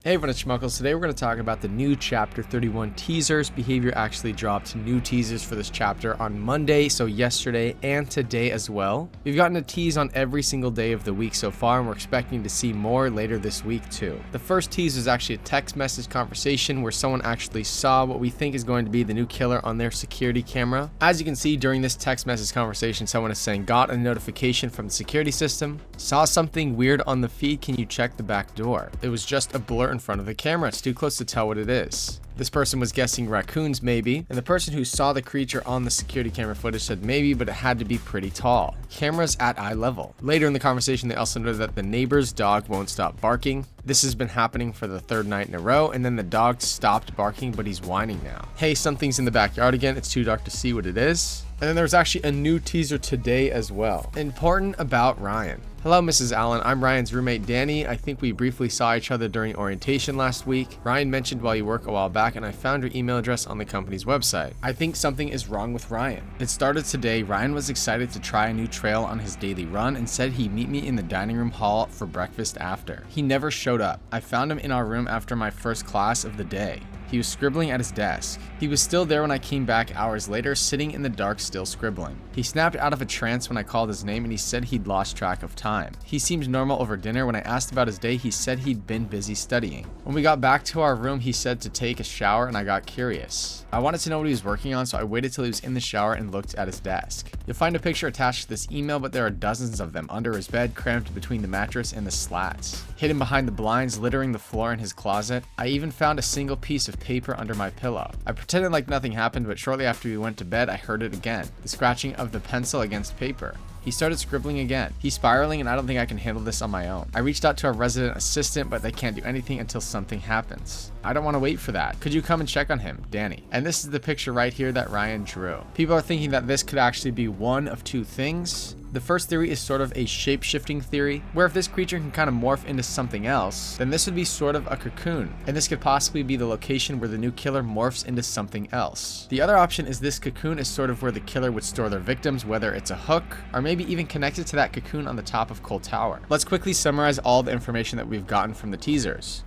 Hey everyone, it's Schmuckles. Today we're going to talk about the new Chapter 31 teasers. Behavior actually dropped new teasers for this chapter on Monday, so yesterday and today as well. We've gotten a tease on every single day of the week so far, and we're expecting to see more later this week too. The first tease is actually a text message conversation where someone actually saw what we think is going to be the new killer on their security camera. As you can see during this text message conversation, someone is saying, got a notification from the security system, saw something weird on the feed, can you check the back door? It was just a blur in front of the camera. It's too close to tell what it is. This person was guessing raccoons maybe, and the person who saw the creature on the security camera footage said maybe, but it had to be pretty tall. Cameras at eye level. Later in the conversation, they also noted that the neighbor's dog won't stop barking. This has been happening for the third night in a row, and then the dog stopped barking, but he's whining now. Hey, something's in the backyard again. It's too dark to see what it is. And then there's actually a new teaser today as well. Important about Ryan. Hello, Mrs. Allen. I'm Ryan's roommate, Danny. I think we briefly saw each other during orientation last week. Ryan mentioned while you work a while back, and I found your email address on the company's website. I think something is wrong with Ryan. It started today. Ryan was excited to try a new trail on his daily run and said he'd meet me in the dining room hall for breakfast after. He never showed up. I found him in our room after my first class of the day. He was scribbling at his desk. He was still there when I came back hours later, sitting in the dark still scribbling. He snapped out of a trance when I called his name and he said he'd lost track of time. He seemed normal over dinner. When I asked about his day, he said he'd been busy studying. When we got back to our room, he said to take a shower and I got curious. I wanted to know what he was working on, so I waited till he was in the shower and looked at his desk. You'll find a picture attached to this email, but there are dozens of them under his bed, crammed between the mattress and the slats, hidden behind the blinds, littering the floor in his closet. I even found a single piece of paper under my pillow. I pretended like nothing happened, but shortly after we went to bed, I heard it again, the scratching of the pencil against paper. He started scribbling again. He's spiraling and I don't think I can handle this on my own. I reached out to our resident assistant, but they can't do anything until something happens. I don't want to wait for that. Could you come and check on him, Danny? And this is the picture right here that Ryan drew. People are thinking that this could actually be one of two things. The first theory is sort of a shape-shifting theory, where if this creature can kind of morph into something else, then this would be sort of a cocoon, and this could possibly be the location where the new killer morphs into something else. The other option is this cocoon is sort of where the killer would store their victims, whether it's a hook, or maybe even connected to that cocoon on the top of Cole Tower. Let's quickly summarize all the information that we've gotten from the teasers.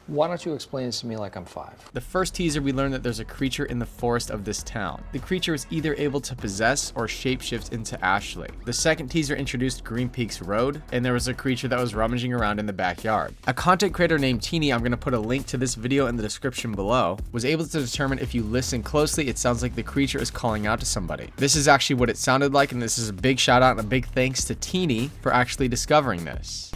Why don't you explain this to me like I'm 5? The first teaser, we learned that there's a creature in the forest of this town. The creature is either able to possess or shapeshift into Ashley. The second teaser introduced Green Peaks Road, and there was a creature that was rummaging around in the backyard. A content creator named Teeny, I'm going to put a link to this video in the description below, was able to determine if you listen closely, it sounds like the creature is calling out to somebody. This is actually what it sounded like, and this is a big shout out and a big thanks to Teeny for actually discovering this.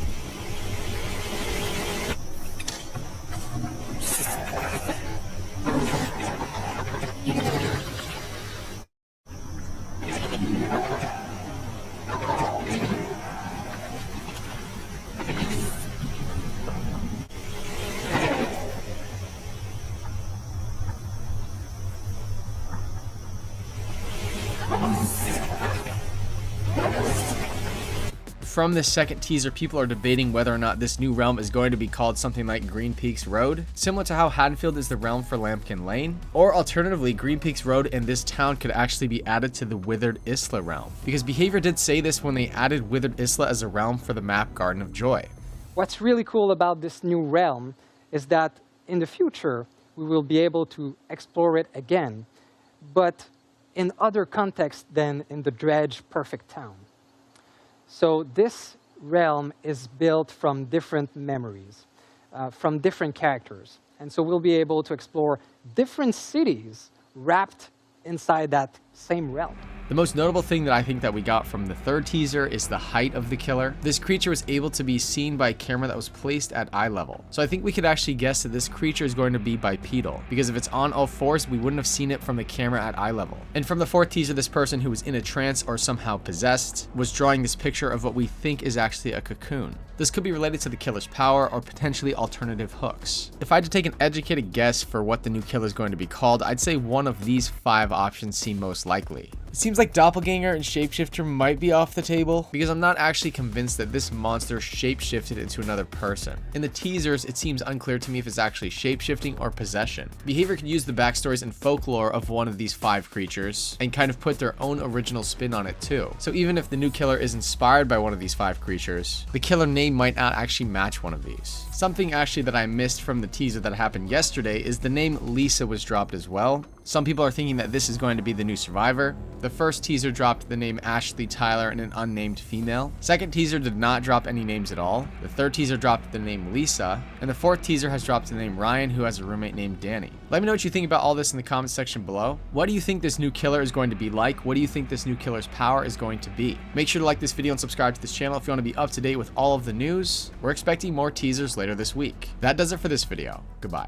From this second teaser, people are debating whether or not this new realm is going to be called something like Green Peaks Road, similar to how Haddonfield is the realm for Lambkin Lane, or alternatively, Green Peaks Road and this town could actually be added to the Withered Isla realm, because Behavior did say this when they added Withered Isla as a realm for the map Garden of Joy. What's really cool about this new realm is that in the future, we will be able to explore it again, but in other contexts than in the Dredge Perfect Town. So this realm is built from different memories, from different characters. And so we'll be able to explore different cities wrapped inside that same realm. The most notable thing that I think that we got from the third teaser is the height of the killer. This creature was able to be seen by a camera that was placed at eye level. So I think we could actually guess that this creature is going to be bipedal, because if it's on all fours, we wouldn't have seen it from the camera at eye level. And from the fourth teaser, this person who was in a trance or somehow possessed was drawing this picture of what we think is actually a cocoon. This could be related to the killer's power or potentially alternative hooks. If I had to take an educated guess for what the new killer is going to be called, I'd say one of these 5 options seem most likely. It seems like Doppelganger and Shapeshifter might be off the table, because I'm not actually convinced that this monster shapeshifted into another person. In the teasers, it seems unclear to me if it's actually shapeshifting or possession. Behavior could use the backstories and folklore of one of these 5 creatures and kind of put their own original spin on it too. So even if the new killer is inspired by one of these 5 creatures, the killer name might not actually match one of these. Something actually that I missed from the teaser that happened yesterday is the name Lisa was dropped as well. Some people are thinking that this is going to be the new survivor. The first teaser dropped the name Ashley Tyler and an unnamed female. Second teaser did not drop any names at all. The third teaser dropped the name Lisa. And the fourth teaser has dropped the name Ryan, who has a roommate named Danny. Let me know what you think about all this in the comments section below. What do you think this new killer is going to be like? What do you think this new killer's power is going to be? Make sure to like this video and subscribe to this channel if you want to be up to date with all of the news. We're expecting more teasers later this week. That does it for this video. Goodbye.